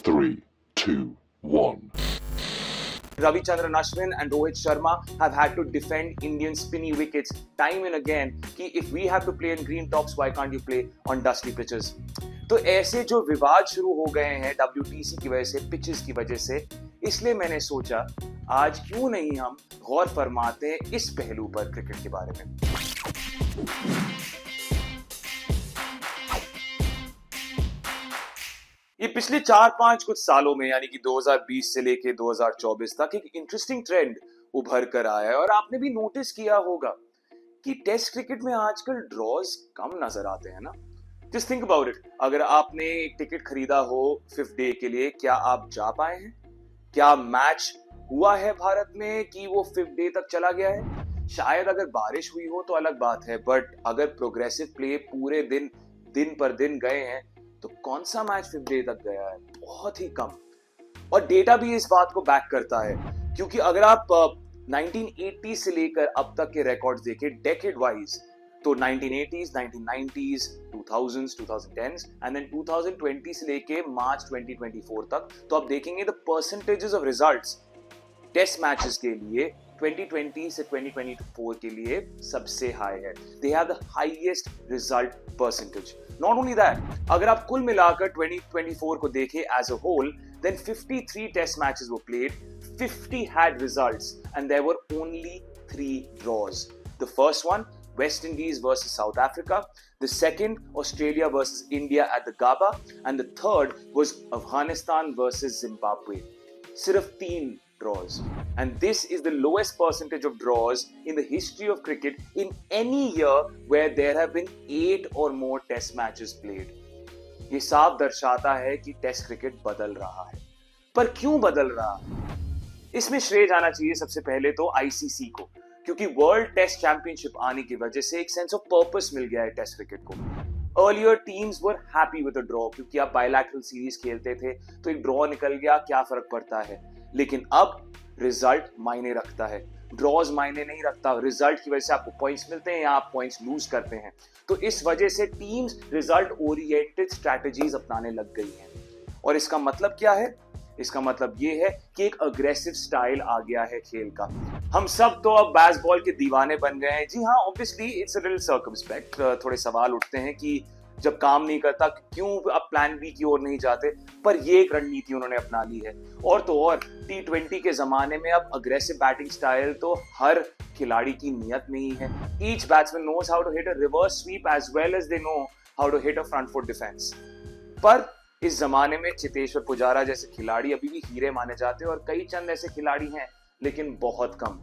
3, 2, 1. Ravichandran Ashwin and Rohit Sharma have had to defend Indian spinny wickets time and again कि if we have to play in green tops, why can't you play on dusty pitches? तो ऐसे जो विवाद शुरू हो गए हैं WTC की वजह से, पिचेस की वजह से, इसलिए मैंने सोचा आज क्यों नहीं हम गौर फरमाते हैं इस पहलू पर क्रिकेट के बारे में। ये पिछले 4-5 कुछ सालों में यानी कि 2020 से लेके 2024 तक एक इंटरेस्टिंग ट्रेंड उभर कर आया है और आपने भी नोटिस किया होगा कि टेस्ट क्रिकेट में आजकल ड्रॉज कम नजर आते हैं ना। जस्ट थिंक अबाउट इट, अगर आपने एक टिकट खरीदा हो 5th डे के लिए, क्या आप जा पाए हैं? क्या मैच हुआ है भारत में कि वो 5th डे तक चला गया है? शायद अगर बारिश हुई हो तो अलग बात है, बट अगर प्रोग्रेसिव प्ले पूरे दिन पर दिन गए हैं तो कौन सा मैच 5th डे तक गया है? बहुत ही कम। और डेटा भी इस बात को बैक करता है, क्योंकि अगर आप 1980 से लेकर अब तक के रिकॉर्ड्स देखें डेकेड वाइज, तो 1980s, 1990s, 2000s, 2010s and then 2020 से लेके मार्च 2024 तक, तो आप देखेंगे the percentages of results test matches के लिए 2020 से 2024 के लिए सबसे हाई है। They have the highest result percentage. Not only that, अगर आप कुल मिलाकर 2024 को देखें as a whole, then 53 test matches were played, 50 had results, and there were only 3 draws. The first one, West Indies versus South Africa. The second, Australia versus India at the Gabba. And the third was Afghanistan versus Zimbabwe. Sirf 3 draws. And this is the lowest percentage of draws in the history of cricket in any year where there have been 8 or more test matches played. ये साफ दर्शाता है कि test cricket बदल रहा है। पर क्यों बदल रहा है? इसमें श्रेय जाना चाहिए सबसे पहले तो आईसीसी को, क्योंकि वर्ल्ड टेस्ट चैंपियनशिप आने की वजह से एक सेंस ऑफ पर्पस मिल गया है टेस्ट क्रिकेट को। Earlier teams were happy with a draw, क्योंकि आप बायलैटरल सीरीज खेलते थे तो एक ड्रॉ निकल गया, क्या फर्क पड़ता है। लेकिन अब रिजल्ट मायने रखता है, ड्रॉज मायने नहीं रखता। रिजल्ट की वजह से आपको पॉइंट्स मिलते हैं या आप पॉइंट्स लूज करते हैं। तो इस वजह से टीम्स रिजल्ट ओरिएंटेड स्ट्रैटेजीज अपनाने लग गई हैं। और इसका मतलब क्या है? इसका मतलब ये है कि एक अग्रेसिव स्टाइल आ गया है खेल का। हम सब तो अब बेसबॉल के दीवाने बन गए हैं। जी हाँ, obviously it's a little circumspect. थोड़े सवाल उठते हैं कि जब काम नहीं करता क्यों अब प्लान बी की ओर नहीं जाते, पर ये एक रणनीति उन्होंने अपना ली है। और तो और T20 के जमाने में अब अग्रेसिव बैटिंग स्टाइल तो हर खिलाड़ी की नियत में ही है। Each batsman knows how to hit a reverse sweep as well as they know how to hit a front foot defence. पर इस जमाने में चेतेश्वर पुजारा जैसे खिलाड़ी अभी भी हीरे माने जाते हैं और कई चंद ऐसे खिलाड़ी हैं, लेकिन बहुत कम।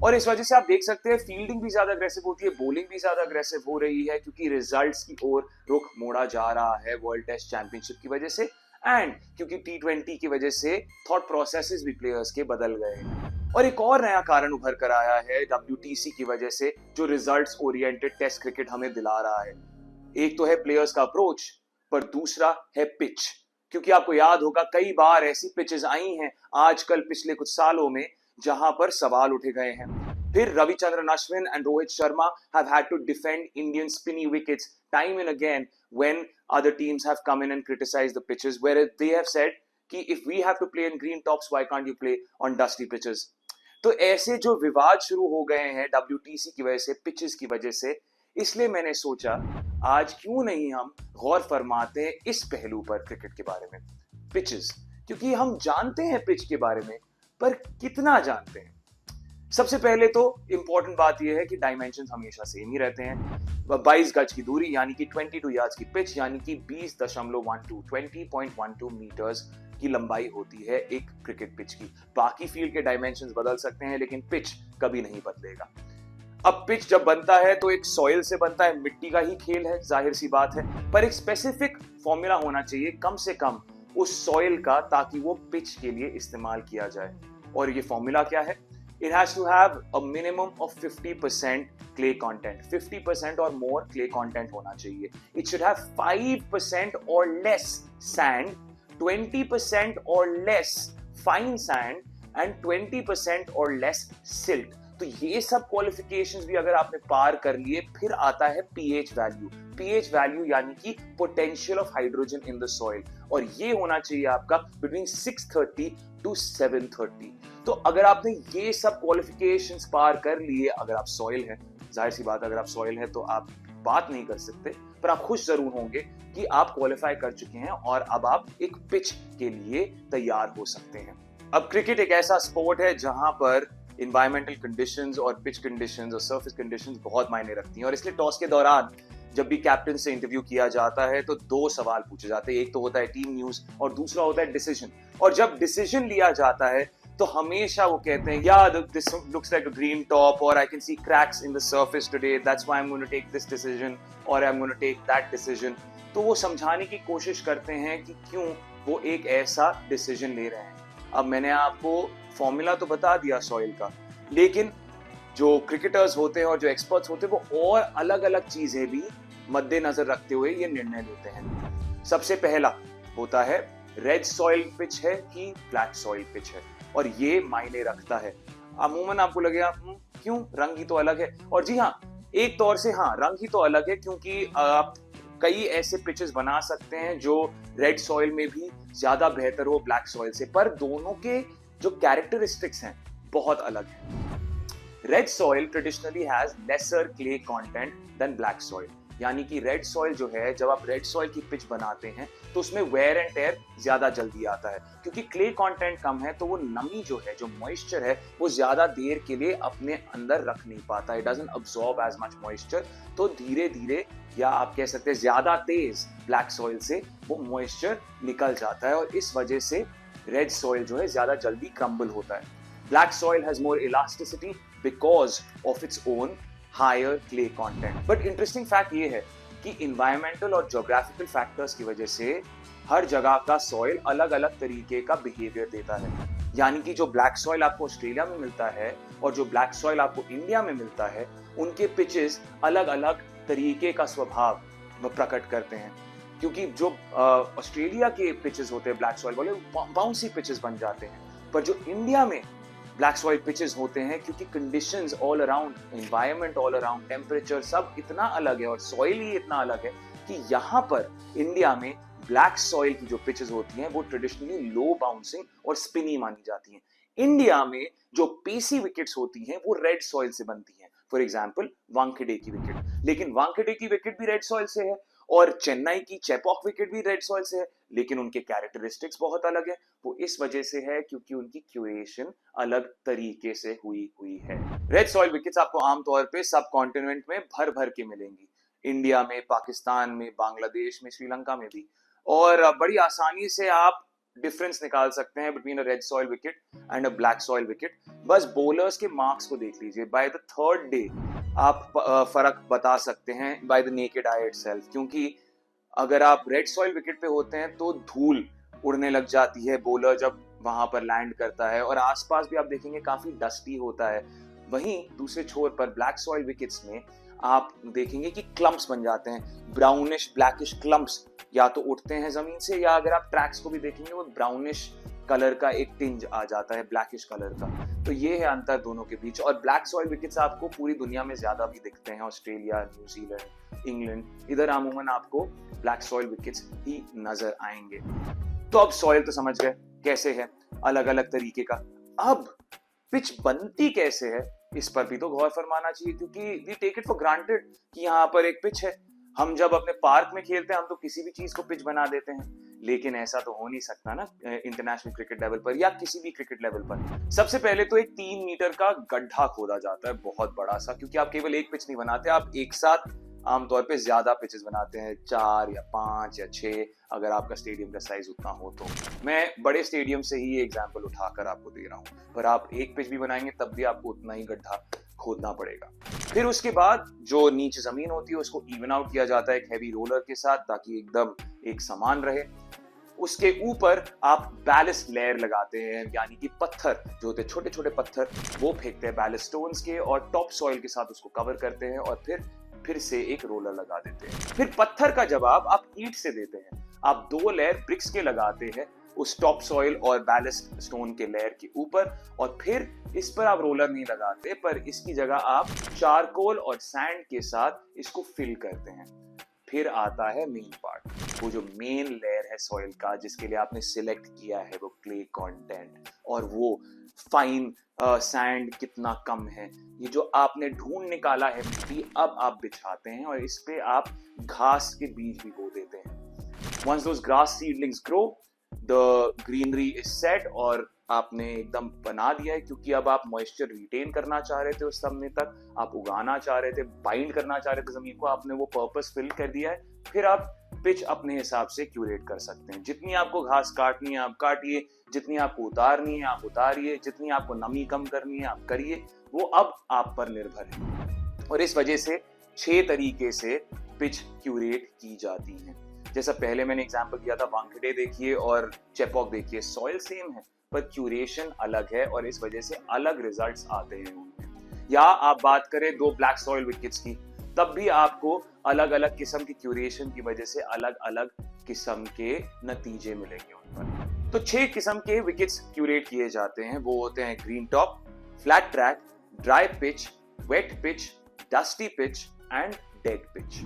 और इस वजह से आप देख सकते हैं फील्डिंग भी ज्यादा अग्रेसिव होती है, बॉलिंग भी ज्यादा अग्रेसिव हो रही है, क्योंकि रिजल्ट्स की ओर रुख मोड़ा जा रहा है वर्ल्ड टेस्ट चैंपियनशिप की वजह से, एंड क्योंकि T20 की वजह से थॉट प्रोसेसेस भी प्लेयर्स के बदल गए हैं। और एक और नया कारण उभर कर आया है WTC की वजह से, जो रिजल्ट्स ओरिएंटेड टेस्ट क्रिकेट हमें दिला रहा है। एक तो है प्लेयर्स का अप्रोच, पर दूसरा है पिच। क्योंकि आपको याद होगा कई बार ऐसी पिचेस आई हैं आजकल पिछले कुछ सालों में जहां पर सवाल उठे गए हैं। फिर Ravichandran Ashwin and Rohit Sharma have had to defend Indian spinny wickets time and again when other teams have come in and criticized the pitches, where they have said कि if we have to play in green tops, why can't you play on dusty pitches? तो ऐसे जो विवाद शुरू हो गए हैं WTC की वजह से, पिचेस की वजह से, इसलिए मैंने सोचा आज क्यों नहीं हम गौर फरमाते हैं इस पहलू पर क्रिकेट के बारे में, पिचेस। क्योंकि हम जानते हैं पिच के बारे में, पर कितना जानते हैं? सबसे पहले तो इंपॉर्टेंट बात यह है कि डायमेंशंस हमेशा सेम ही रहते हैं। 22 गज की दूरी यानी कि 22 यार्ड्स की पिच यानी कि 20.12 मीटर्स की लंबाई होती है एक क्रिकेट पिच की। बाकी फील्ड के डायमेंशंस बदल सकते हैं, लेकिन पिच कभी नहीं बदलेगा। अब पिच जब बनता है तो एक सॉइल से बनता है, मिट्टी का ही खेल है, जाहिर सी बात है, पर एक स्पेसिफिक फॉर्मूला होना चाहिए कम से कम उस सॉइल का, ताकि वो पिच के लिए इस्तेमाल किया जाए। और ये फॉर्मूला क्या है? It has to have a minimum of 50% clay content, 50% or more clay content होना चाहिए। It should have 5% or less sand, 20% or less fine sand and 20% or less silt। तो ये सब क्वालिफिकेशंस भी अगर आपने पार कर लिए, फिर आता है pH वैल्यू, pH वैल्यू यानी कि potential of hydrogen in the soil, और ये होना चाहिए आपका बिटवीन 630 टू 730। तो अगर आपने ये सब क्वालिफिकेशंस पार कर लिए, अगर आप सॉइल है, जाहिर सी बात अगर आप सॉइल है तो आप बात नहीं कर सकते, पर आप खुश जरूर होंगे कि आप क्वालिफाई कर चुके हैं और अब आप एक पिच के लिए तैयार हो सकते हैं। अब क्रिकेट एक ऐसा स्पोर्ट है जहां पर इन्वायरमेंटल कंडीशंस और पिच कंडीशंस और सरफेस कंडीशंस बहुत मायने रखती हैं, और इसलिए टॉस के दौरान जब भी कैप्टन से इंटरव्यू किया जाता है तो दो सवाल पूछे जाते हैं। एक तो होता है टीम न्यूज और दूसरा होता है डिसीजन। और जब डिसीजन लिया जाता है तो हमेशा वो कहते हैं, यार this looks like a green top, और I can see cracks in the surface today, that's why I am going to take this decision और I am going to take that decision. तो वो समझाने की कोशिश करते हैं कि क्यों वो एक ऐसा डिसीजन ले रहे हैं। अब मैंने आपको फॉर्मूला तो बता दिया सॉइल का, लेकिन जो क्रिकेटर्स होते हैं और जो एक्सपर्ट्स होते हैं वो और अलग अलग चीजें भी मद्देनजर रखते हुए ये निर्णय लेते हैं। सबसे पहला होता है रेड सॉइल पिच है कि ब्लैक सॉइल पिच है, और ये मायने रखता है। अमूमन आपको लगेगा क्यों, रंग ही तो अलग है। और जी हाँ, एक तौर से हाँ, रंग ही तो अलग है, क्योंकि आप कई ऐसे पिचेस बना सकते हैं जो रेड सॉइल में भी ज्यादा बेहतर हो ब्लैक सॉइल से, पर दोनों के जो कैरेक्टरिस्टिक्स हैं बहुत अलग है। Red soil traditionally has lesser clay content than black soil, यानी कि रेड सॉइल जो है, जब आप रेड सॉइल की पिच बनाते हैं तो उसमें वेयर एंड टेयर ज्यादा जल्दी आता है, क्योंकि क्ले कंटेंट कम है तो वो नमी जो है, जो मॉइस्चर है, वो ज्यादा देर के लिए अपने अंदर रख नहीं पाता, it doesn't absorb as much moisture. तो धीरे धीरे, या आप कह सकते हैं ज्यादा तेज ब्लैक सॉइल से वो मॉइस्चर निकल जाता है, और इस वजह से रेड सॉइल जो है ज्यादा जल्दी क्रम्बल होता है। Black soil has more elasticity because of its own higher clay content. But interesting fact ये है कि इन्वायरमेंटल और ज्योग्राफिकल फैक्टर्स की वजह से हर जगह का सॉइल अलग अलग तरीके का बिहेवियर देता है, यानी कि जो ब्लैक सॉइल आपको ऑस्ट्रेलिया में मिलता है और जो ब्लैक सॉइल आपको इंडिया में मिलता है, उनके पिचेस अलग अलग तरीके का स्वभाव प्रकट करते हैं। क्योंकि जो ऑस्ट्रेलिया के पिचेस होते हैं ब्लैक सॉइल वाले, बाउंसी पिचेस बन जाते हैं, पर जो इंडिया में ब्लैक सॉइल पिचेस होते हैं, क्योंकि conditions all around, environment all around, temperature सब इतना अलग है और सॉइल ही इतना अलग है कि यहाँ पर इंडिया में ब्लैक सॉइल की जो पिचेस होती हैं वो ट्रेडिशनली लो बाउंसिंग और स्पिनी मानी जाती हैं। इंडिया में जो पेसी विकेट्स होती हैं वो रेड सॉइल से बनती हैं, फॉर एग्जाम्पल वानखेड़े की विकेट, लेकिन वानखेड़े की विकेट भी रेड सॉइल से है और चेन्नई की चेपॉक विकेट भी रेड सॉइल से है, लेकिन उनके कैरेक्टरिस्टिक्स बहुत अलग है। वो इस वजह से है क्योंकि उनकी क्यूरेशन अलग तरीके से हुई है। रेड सॉइल विकेट्स आपको आमतौर पे सब कॉन्टिनेंट में भर भर के मिलेंगी, इंडिया में, पाकिस्तान में, बांग्लादेश में, श्रीलंका में भी, और बड़ी आसानी से आप डिफरेंस निकाल सकते हैं between a red soil wicket and a black soil wicket. बस बॉलर्स के मार्क्स को देख लीजिए, बाय द थर्ड डे आप फर्क बता सकते हैं by the naked eye itself, क्योंकि अगर आप रेड सॉइल विकेट पे होते हैं तो धूल उड़ने लग जाती है बॉलर जब वहां पर लैंड करता है, और आसपास भी आप देखेंगे काफी डस्टी होता है। वहीं दूसरे छोर पर ब्लैक सॉइल विकेट्स में आप देखेंगे कि क्लम्प्स बन जाते हैं, ब्राउनिश ब्लैकिश क्लम्प्स या तो उठते हैं जमीन से, या अगर आप ट्रैक्स को भी देखेंगे वो ब्राउनिश कलर का एक टिंज आ जाता है, ब्लैकिश कलर का। तो ये है अंतर दोनों के बीच। और ब्लैक सॉइल विकेट्स आपको पूरी दुनिया में ज्यादा भी दिखते हैं, ऑस्ट्रेलिया, न्यूजीलैंड, इंग्लैंड, इधर अमूमन आपको ब्लैक सॉइल विकेट्स ही नजर आएंगे। तो अब सॉइल तो समझ गए कैसे है, अलग अलग तरीके का। अब पिच बनती कैसे है इस पर भी तो गौर फरमाना चाहिए, क्योंकि we take it for granted कि यहाँ पर एक पिच है, हम जब अपने पार्क में खेलते हैं हम तो किसी भी चीज को पिच बना देते हैं, लेकिन ऐसा तो हो नहीं सकता ना इंटरनेशनल क्रिकेट लेवल पर या किसी भी क्रिकेट लेवल पर। सबसे पहले तो एक 3 मीटर का गड्ढा खोदा जाता है, बहुत बड़ा सा, क्योंकि आप केवल एक पिच नहीं बनाते, आप एक साथ आमतौर पे ज्यादा पिचेस बनाते हैं, 4 या 5 या 6, अगर आपका स्टेडियम का साइज उतना हो तो। मैं बड़े स्टेडियम से ही एग्जांपल उठाकर आपको दे रहा हूँ, पर आप एक पिच भी बनाएंगे तब भी आपको उतना ही गड्ढा खोदना पड़ेगा। फिर उसके बाद जो नीचे जमीन होती है उसको इवन आउट किया जाता है एक हैवी रोलर के साथ, ताकि एकदम एक समान रहे। उसके ऊपर आप बैलिस्ट लेयर लगाते हैं, यानी कि पत्थर जो होते हैं, छोटे छोटे पत्थर, वो फेंकते हैं बैलिस्ट स्टोन्स के, और टॉप सॉइल के साथ उसको कवर करते हैं, और फिर से एक रोलर लगा देते हैं। फिर पत्थर का जवाब आप ईंट से देते हैं, आप 2 लेयर ब्रिक्स के लगाते हैं उस टॉप सॉइल और बैलिस्ट स्टोन के लेयर के ऊपर, और फिर इस पर आप रोलर नहीं लगाते, पर इसकी जगह आप चारकोल और सैंड के साथ इसको फिल करते हैं। फिर आता है मेन पार्ट, वो जो मेन लेयर है सॉइल का जिसके लिए आपने सिलेक्ट किया है वो क्ले कंटेंट, और वो फाइन सैंड कितना कम है, ये जो आपने ढूंढ निकाला है मिट्टी, अब आप बिछाते हैं और इस पे आप घास के बीज भी बो देते हैं। Once those grass seedlings grow, the greenery is set और आपने एकदम बना दिया है, क्योंकि अब आप मॉइस्चर रिटेन करना चाह रहे थे उस समय तक, आप उगाना चाह रहे थे, बाइंड करना चाह रहे थे जमीन को, आपने वो पर्पस फिल कर दिया है। फिर आप पिच अपने हिसाब से क्यूरेट कर सकते हैं, जितनी आपको घास काटनी है आप काटिए, जितनी आपको उतारनी है आप उतारिए, जितनी आपको नमी कम करनी है आप करिए, वो अब आप पर निर्भर है। और इस वजह से 6 तरीके से पिच क्यूरेट की जाती है। जैसा पहले मैंने एग्जांपल दिया था, वांगखेड़े देखिए और चेपॉक देखिए, सॉइल सेम है पर क्यूरेशन अलग है और इस वजह से अलग रिजल्ट्स आते हैं उनमें। या आप बात करें 2 ब्लैक सॉइल विकेट्स की, तब भी आपको अलग अलग किस्म की क्यूरेशन की वजह से अलग अलग किस्म के नतीजे मिलेंगे उन पर। तो 6 किस्म के विकेट्स क्यूरेट किए जाते हैं, वो होते हैं green top, flat track, dry pitch, wet pitch, dusty pitch and dead pitch.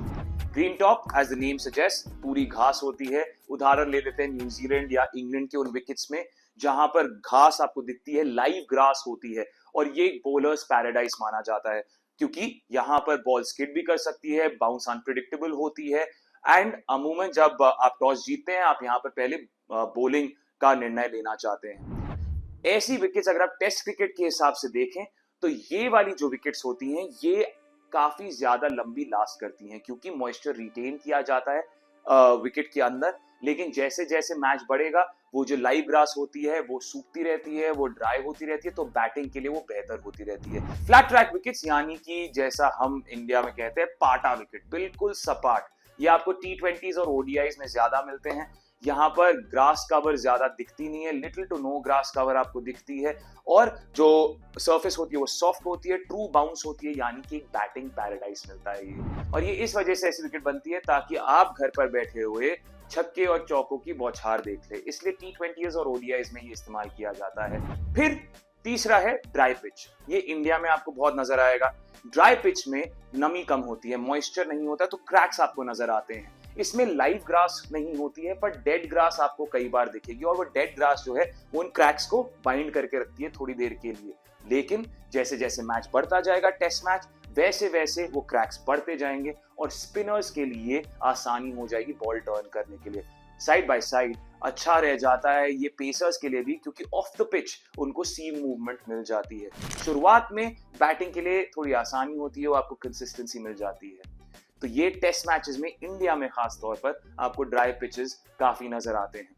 Green top as the name suggest, पूरी घास होती है। उदाहरण ले लेते हैं न्यूजीलैंड या इंग्लैंड के उन विकेट्स में जहां पर घास आपको दिखती है, लाइव ग्रास होती है, और ये बॉलर्स पैराडाइज माना जाता है क्योंकि यहाँ पर बॉल स्किड भी कर सकती है, बाउंस अनप्रिडिक्टेबल होती है, एंड अमूमन जब आप टॉस जीतते हैं आप यहाँ पर पहले बॉलिंग का निर्णय लेना चाहते हैं। ऐसी विकेट्स अगर आप टेस्ट क्रिकेट के हिसाब से देखें तो ये वाली जो विकेट्स होती हैं ये काफी ज्यादा लंबी लास्ट करती हैं, क्योंकि मॉइस्चर रिटेन किया जाता है विकेट के अंदर, लेकिन जैसे जैसे मैच बढ़ेगा वो जो लाइव ग्रास होती है वो सूखती रहती है, वो ड्राई होती रहती है, तो बैटिंग के लिए वो बेहतर होती रहती है। फ्लैट ट्रैक विकेट्स यानी कि जैसा हम इंडिया में कहते हैं पाटा विकेट, बिल्कुल सपाट, ये आपको T20s और ODIs में ज्यादा मिलते हैं। यहाँ पर ग्रास कवर ज्यादा दिखती नहीं है, little to no grass cover आपको दिखती है, और जो सरफेस होती है वो सॉफ्ट होती है, ट्रू बाउंस होती है, यानी कि एक बैटिंग पैराडाइज मिलता है ये। और ये इस वजह से ऐसी विकेट बनती है ताकि आप घर पर बैठे हुए छक्के और चौकों की बौछार देख ले, इसलिए T20s और ODIs में ये इस्तेमाल किया जाता है। फिर तीसरा है ड्राई पिच, ये इंडिया में आपको बहुत नजर आएगा। ड्राई पिच में नमी कम होती है, मॉइस्चर नहीं होता, तो क्रैक्स आपको नजर आते हैं। इसमें लाइव ग्रास नहीं होती है पर डेड ग्रास आपको कई बार दिखेगी, और वो डेड ग्रास जो है वो उन क्रैक्स को बाइंड करके रखती है थोड़ी देर के लिए, लेकिन जैसे जैसे मैच बढ़ता जाएगा टेस्ट मैच, वैसे वैसे वो क्रैक्स बढ़ते जाएंगे और स्पिनर्स के लिए आसानी हो जाएगी बॉल टर्न करने के लिए। साइड बाय साइड अच्छा रह जाता है ये पेसर्स के लिए भी, क्योंकि ऑफ द पिच उनको सीम मूवमेंट मिल जाती है। शुरुआत में बैटिंग के लिए थोड़ी आसानी होती है, वो आपको कंसिस्टेंसी मिल जाती है। तो ये टेस्ट मैचेस में इंडिया में खास तौर पर आपको ड्राई पिचेस काफी नजर आते हैं।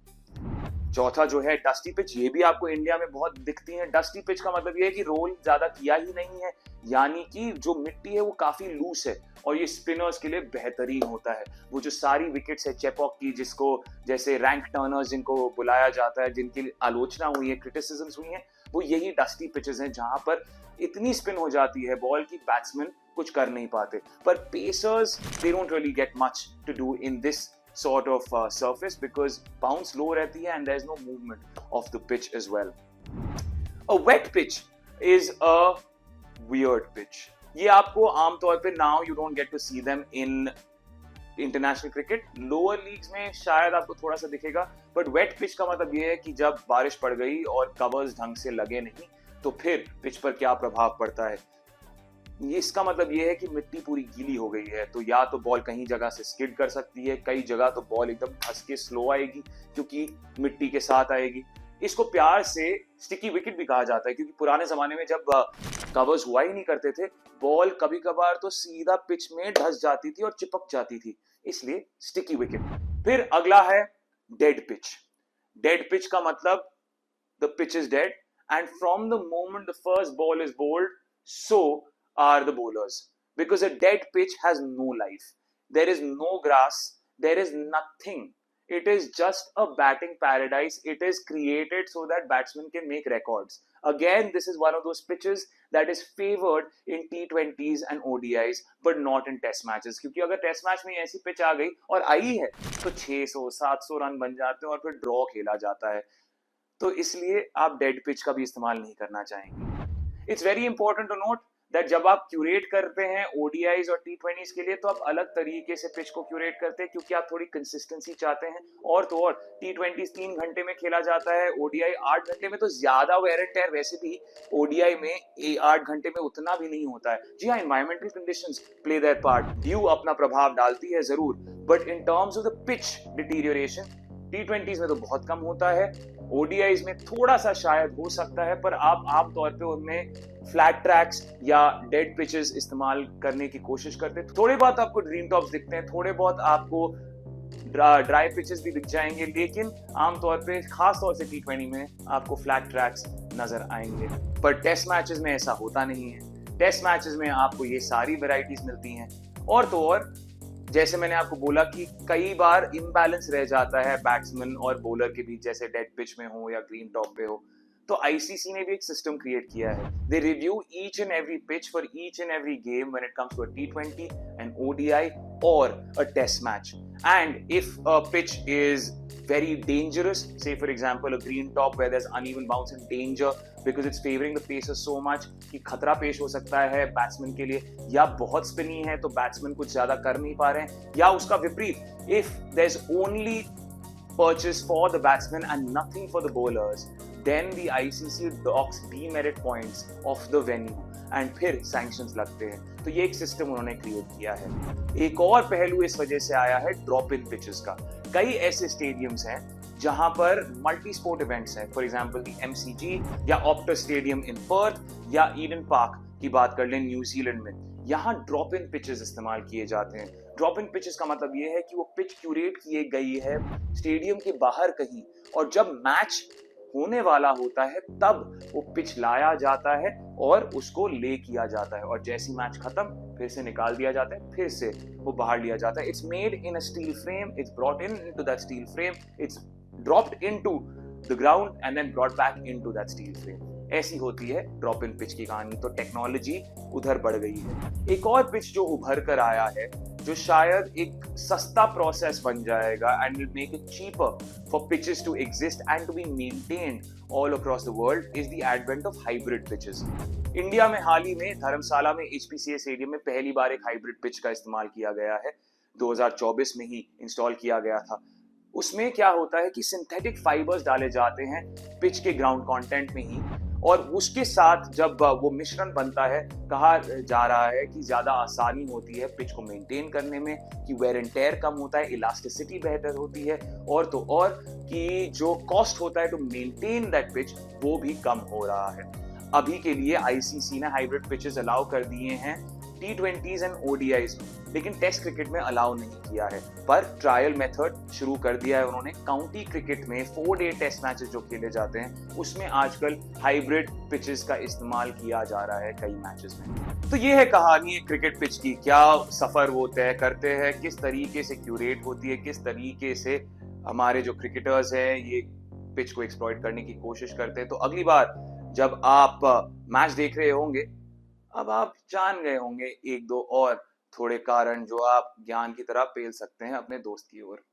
चौथा जो है डस्टी पिच, ये भी आपको इंडिया में बहुत दिखती है। डस्टी पिच का मतलब ये है कि रोल ज्यादा किया ही नहीं है, यानी कि जो मिट्टी है वो काफी लूस है और ये स्पिनर्स के लिए बेहतरीन होता है। वो जो सारी विकेट्स है चेपॉक की, जिसको जैसे रैंक टर्नर्स जिनको बुलाया जाता है, जिनकी आलोचना हुई है, क्रिटिसिज्म्स हुई है, वो यही डस्टी पिचेस हैं जहां पर इतनी स्पिन हो जाती है बॉल की बैट्समैन कुछ कर नहीं पाते। पर pacers they don't really get much to do in this sort of surface because bounce low रहती है and there's no movement of the pitch as well. A wet pitch is a weird pitch. ये आपको आमतौर पे now you don't get to see them in international cricket. Lower leagues में शायद आपको थोड़ा सा दिखेगा, but wet pitch का मतलब ये है कि जब बारिश पड़ गई और covers ढंग से लगे नहीं तो फिर पिच पर क्या प्रभाव पड़ता है। इसका मतलब ये है कि मिट्टी पूरी गीली हो गई है, तो या तो बॉल कहीं जगह से स्किड कर सकती है, कई जगह तो बॉल एकदम धस के स्लो आएगी क्योंकि मिट्टी के साथ आएगी। इसको प्यार से स्टिकी विकेट भी कहा जाता है, क्योंकि पुराने जमाने में जब कवर्स हुआ ही नहीं करते थे, बॉल कभी कभार तो सीधा पिच में धस जाती थी और चिपक जाती थी, इसलिए स्टिकी विकेट। फिर अगला है डेड पिच। डेड पिच का मतलब the pitch is dead and from the moment the first ball is bowled, so are the bowlers, because a dead pitch has no life. There is no grass, there is nothing. It is just a batting paradise. It is created so that batsmen can make records. Again, this is one of those pitches that is favored in T20s and ODIs, but not in test matches. क्योंकि अगर test match में ऐसी pitch आ गई और आई है तो 600-700 run बन जाते हैं और फिर ड्रॉ खेला जाता है, तो इसलिए आप डेड पिच का भी इस्तेमाल नहीं करना चाहेंगे। It's very important to note that जब आप क्यूरेट करते हैं ओडीआईज और टी20s के लिए तो आप अलग तरीके से पिच को क्यूरेट करते हैं क्योंकि आप थोड़ी कंसिस्टेंसी चाहते हैं। और तो और टी20s 3 घंटे में खेला जाता है, ओडीआई 8 घंटे में, तो ज्यादा वेयर एंड टेयर वैसे भी ओडीआई में 8 घंटे में उतना भी नहीं होता है। जी हाँ, environmental conditions play their part, due अपना प्रभाव डालती है जरूर, but in terms of the pitch deterioration टी20s में तो बहुत कम होता है, ओडीआईज में थोड़ा सा शायद हो सकता है, पर आप आमतौर पे उनमें फ्लैट ट्रैक्स या डेड पिचेस इस्तेमाल करने की कोशिश करते हैं। थोड़े बहुत आपको ड्रीम टॉप्स दिखते हैं, थोड़े बहुत आपको ड्राई पिचेस भी दिख जाएंगे, लेकिन आमतौर पे खास तौर से टी20 में आपको फ्लैट ट्रैक्स नजर आएंगे। पर टेस्ट मैचेस में ऐसा होता नहीं है। टेस्ट मैचेस में आपको ये सारी वेराइटीज मिलती हैं। और तो और जैसे मैंने आपको बोला कि कई बार इम्बैलेंस रह जाता है बैट्समैन और बॉलर के बीच, जैसे डेड पिच में हो या ग्रीन टॉप पे हो, तो आईसीसी ने भी एक सिस्टम क्रिएट किया है। They review each and every pitch for each and every game when it comes to a टी20, एन ओडीआई और a test match. And if a pitch is very dangerous, say for example a green top where there's uneven bounce and danger because it's favoring the pacers so much कि खतरा पेश हो सकता है batsman के लिए, या बहुत स्पिनी है तो बैट्समैन कुछ ज्यादा कर नहीं पा रहे हैं, या उसका विपरीत, if there's only purchase for the batsman and nothing for the bowlers, then the ICC docks demerit points of the venue and फिर sanctions लगते हैं। तो ये एक सिस्टम उन्होंने क्रिएट किया है। एक और पहलू इस वजह से आया है ड्रॉप इन पिचेस का। कई ऐसे स्टेडियम्स हैं जहां पर मल्टी स्पोर्ट इवेंट्स हैं, फॉर एग्जांपल दी एमसीजी या ऑप्टस स्टेडियम इन पर्थ या ईडन पार्क की बात कर लें न्यूजीलैंड में, यहाँ ड्रॉप इन पिचेस इस्तेमाल किए जाते हैं। ड्रॉप इन पिचेस का मतलब ये है कि वो पिच क्यूरेट किए गई है स्टेडियम के बाहर कहीं, और जब मैच होने वाला होता है तब वो पिच लाया जाता है और उसको ले किया जाता है, और जैसी मैच खत्म फिर से निकाल दिया जाता है, फिर से वो बाहर लिया जाता है। It's made in a steel frame, it's brought into that steel frame, it's dropped into the ground and then brought back into that steel frame. ऐसी होती है ड्रॉप इन पिच की कहानी। तो टेक्नोलॉजी उधर बढ़ गई है। एक और पिच जो उभर कर आया है, जो शायद एक सस्ता प्रोसेस बन जाएगा and will make it cheaper for pitches to exist and to be maintained all across the world, is the advent of hybrid pitches. India में हाल ही में धर्मशाला में एचपीसीए स्टेडियम में पहली बार एक हाइब्रिड पिच का इस्तेमाल किया गया है, 2024 में ही इंस्टॉल किया गया था। उसमें क्या होता है कि सिंथेटिक फाइबर्स डाले जाते हैं पिच के ग्राउंड कंटेंट में ही, और उसके साथ जब वो मिश्रण बनता है, कहा जा रहा है कि ज्यादा आसानी होती है पिच को मेंटेन करने में, कि वेयर एंड टेयर कम होता है, इलास्टिसिटी बेहतर होती है, और तो और कि जो कॉस्ट होता है टू मेंटेन दैट पिच वो भी कम हो रहा है। अभी के लिए आईसीसी ने हाइब्रिड पिचेस अलाउ कर दिए हैं टी20s एंड ओडीआईज में, लेकिन टेस्ट क्रिकेट में अलाउ नहीं किया है। पर ट्रायल मेथड शुरू कर दिया है उन्होंने। काउंटी क्रिकेट में 4-डे टेस्ट मैचेस जो खेले जाते हैं उसमें आजकल हाइब्रिड पिचेस का इस्तेमाल किया जा रहा है कई मैचेस में। तो ये है कहानी है क्रिकेट पिच की। क्या सफर वो तय करते हैं, किस तरीके से क्यूरेट होती है, किस तरीके से हमारे जो क्रिकेटर्स हैं ये पिच को एक्सप्लॉइट करने की कोशिश करते हैं। तो अगली बार जब आप मैच देख रहे होंगे, अब आप जान गए होंगे एक दो और थोड़े कारण जो आप ज्ञान की तरह पेल सकते हैं अपने दोस्त की ओर।